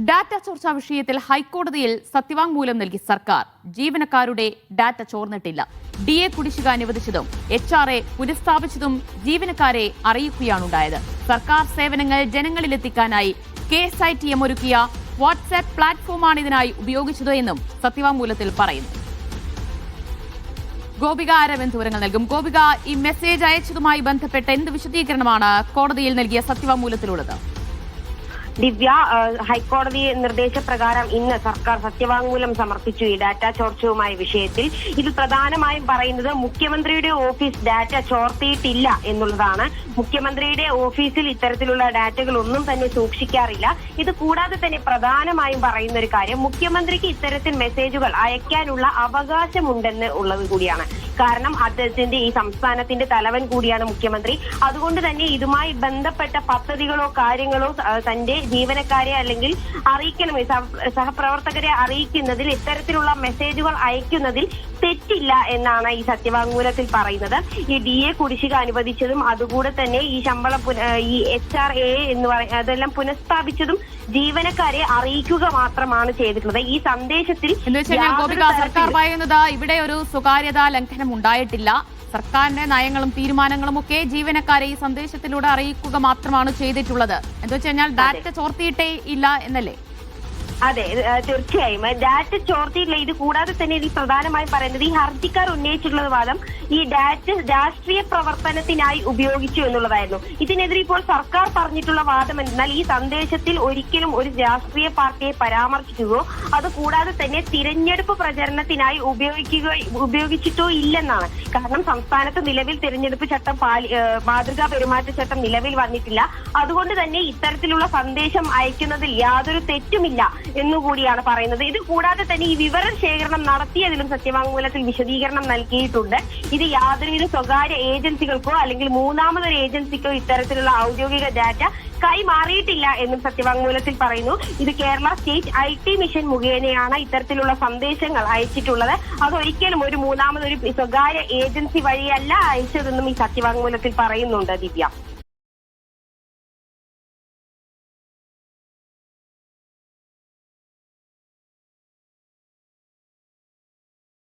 Data ചോർച്ചാ വിഷയത്തിൽ ഹൈക്കോടതിയിൽ സത്യവാങ്മൂലം നൽകി സർക്കാർ. ജീവനക്കാരുടെ ഡാറ്റ ചോർന്നിട്ടില്ല. DA കുടിശ്ശിക അനുവദിച്ചതും HRA പുനഃസ്ഥാപിച്ചതും ജീവനക്കാരെ അറിയിക്കുകയാണുണ്ടായത്. സർക്കാർ സേവനങ്ങൾ ജനങ്ങളിലെത്തിക്കാനായി KSITM ഒരുക്കിയ വാട്സ്ആപ്പ് പ്ലാറ്റ്ഫോമാണ് ഇതിനായി ഉപയോഗിച്ചത് എന്നും സത്യവാങ്മൂലത്തിൽ പറയുന്നു. ഗോപിക അരവിന്ദ് വിവരങ്ങൾ നൽകും. ഗോപിക, ഈ മെസ്സേജ് അയച്ചതുമായി ബന്ധപ്പെട്ട് എന്ത് വിശദീകരണമാണ് കോടതിയിൽ നൽകിയ സത്യവാങ്മൂലത്തിലുള്ളത്? ദിവ്യ, ഹൈക്കോടതി നിർദ്ദേശപ്രകാരം ഇന്ന് സർക്കാർ സത്യവാങ്മൂലം സമർപ്പിച്ചു ഈ ഡാറ്റ ചോർച്ചയുമായ വിഷയത്തിൽ. ഇതിൽ പ്രധാനമായും പറയുന്നത് മുഖ്യമന്ത്രിയുടെ ഓഫീസ് ഡാറ്റ ചോർത്തിയിട്ടില്ല എന്നുള്ളതാണ്. മുഖ്യമന്ത്രിയുടെ ഓഫീസിൽ ഇത്തരത്തിലുള്ള ഡാറ്റകൾ ഒന്നും തന്നെ സൂക്ഷിക്കാറില്ല. ഇത് കൂടാതെ തന്നെ പ്രധാനമായും പറയുന്ന ഒരു കാര്യം, മുഖ്യമന്ത്രിക്ക് ഇത്തരത്തിൽ മെസ്സേജുകൾ അയക്കാനുള്ള അവകാശമുണ്ടെന്ന് ഉള്ളത് കൂടിയാണ്. കാരണം അദ്ദേഹത്തിന്റെ ഈ സംസ്ഥാനത്തിന്റെ തലവൻ കൂടിയാണ് മുഖ്യമന്ത്രി. അതുകൊണ്ട് തന്നെ ഇതുമായി ബന്ധപ്പെട്ട പദ്ധതികളോ കാര്യങ്ങളോ തന്റെ ജീവനക്കാരെ അല്ലെങ്കിൽ സഹപ്രവർത്തകരെ അറിയിക്കുന്നതിൽ ഇത്തരത്തിലുള്ള മെസ്സേജുകൾ അയക്കുന്നതിൽ തെറ്റില്ല എന്നാണ് ഈ സത്യവാങ്മൂലത്തിൽ പറയുന്നത്. ഈ DA കുടിശ്ശിക അനുവദിച്ചതും അതുകൂടെ തന്നെ ഈ ശമ്പളം ഈ HRA എന്ന് പറയുന്നത് അതെല്ലാം പുനഃസ്ഥാപിച്ചതും ജീവനക്കാരെ അറിയിക്കുക മാത്രമാണ് ചെയ്തിട്ടുള്ളത്. ഈ സന്ദേശത്തിൽ സർക്കാർ പറയുന്നത് ഇവിടെ ഒരു സ്വകാര്യതാ ലംഘനം ഉണ്ടായിട്ടില്ല. സർക്കാരിന്റെ നയങ്ങളും തീരുമാനങ്ങളും ഒക്കെ ജീവനക്കാരെ ഈ സന്ദേശത്തിലൂടെ അറിയിക്കുക മാത്രമാണ് ചെയ്തിട്ടുള്ളത്. എന്താ വെച്ച് കഴിഞ്ഞാൽ ഡാറ്റ ചോർത്തിയിട്ടേ ഇല്ല എന്നല്ലേ? അതെ, തീർച്ചയായും ഡാറ്റ ചോർത്തിയില്ല. ഇത് കൂടാതെ തന്നെ ഇതിൽ പ്രധാനമായും പറയുന്നത് ഈ ഹർജിക്കാർ ഉന്നയിച്ചിട്ടുള്ള വാദം ഈ ഡാറ്റ രാഷ്ട്രീയ പ്രവർത്തനത്തിനായി ഉപയോഗിച്ചു എന്നുള്ളതായിരുന്നു. ഇതിനെതിരെ ഇപ്പോൾ സർക്കാർ പറഞ്ഞിട്ടുള്ള വാദം എന്നാൽ ഈ സന്ദേശത്തിൽ ഒരിക്കലും ഒരു രാഷ്ട്രീയ പാർട്ടിയെ പരാമർശിക്കുകയോ അത് കൂടാതെ തന്നെ തിരഞ്ഞെടുപ്പ് പ്രചരണത്തിനായി ഉപയോഗിച്ചിട്ടോ ഇല്ലെന്നാണ്. കാരണം സംസ്ഥാനത്ത് നിലവിൽ തിരഞ്ഞെടുപ്പ് ചട്ടം മാതൃകാ പെരുമാറ്റച്ചട്ടം നിലവിൽ വന്നിട്ടില്ല. അതുകൊണ്ട് തന്നെ ഇത്തരത്തിലുള്ള സന്ദേശം അയക്കുന്നതിൽ യാതൊരു തെറ്റുമില്ല എന്നുകൂടിയാണ് പറയുന്നത്. ഇത് കൂടാതെ തന്നെ ഈ വിവര ശേഖരണം നടത്തിയതിലും സത്യവാങ്മൂലത്തിൽ വിശദീകരണം നൽകിയിട്ടുണ്ട്. ഇത് യാതൊരുവിധ സ്വകാര്യ ഏജൻസികൾക്കോ അല്ലെങ്കിൽ മൂന്നാമതൊരു ഏജൻസിക്കോ ഇത്തരത്തിലുള്ള ഔദ്യോഗിക ഡാറ്റ കൈമാറിയിട്ടില്ല എന്നും സത്യവാങ്മൂലത്തിൽ പറയുന്നു. ഇത് കേരള സ്റ്റേറ്റ് IT മിഷൻ മുഖേനയാണ് ഇത്തരത്തിലുള്ള സന്ദേശങ്ങൾ അയച്ചിട്ടുള്ളത്. അതൊരിക്കലും ഒരു മൂന്നാമതൊരു സ്വകാര്യ ഏജൻസി വഴിയല്ല അയച്ചതെന്നും ഈ സത്യവാങ്മൂലത്തിൽ പറയുന്നുണ്ട്. ദിവ്യ.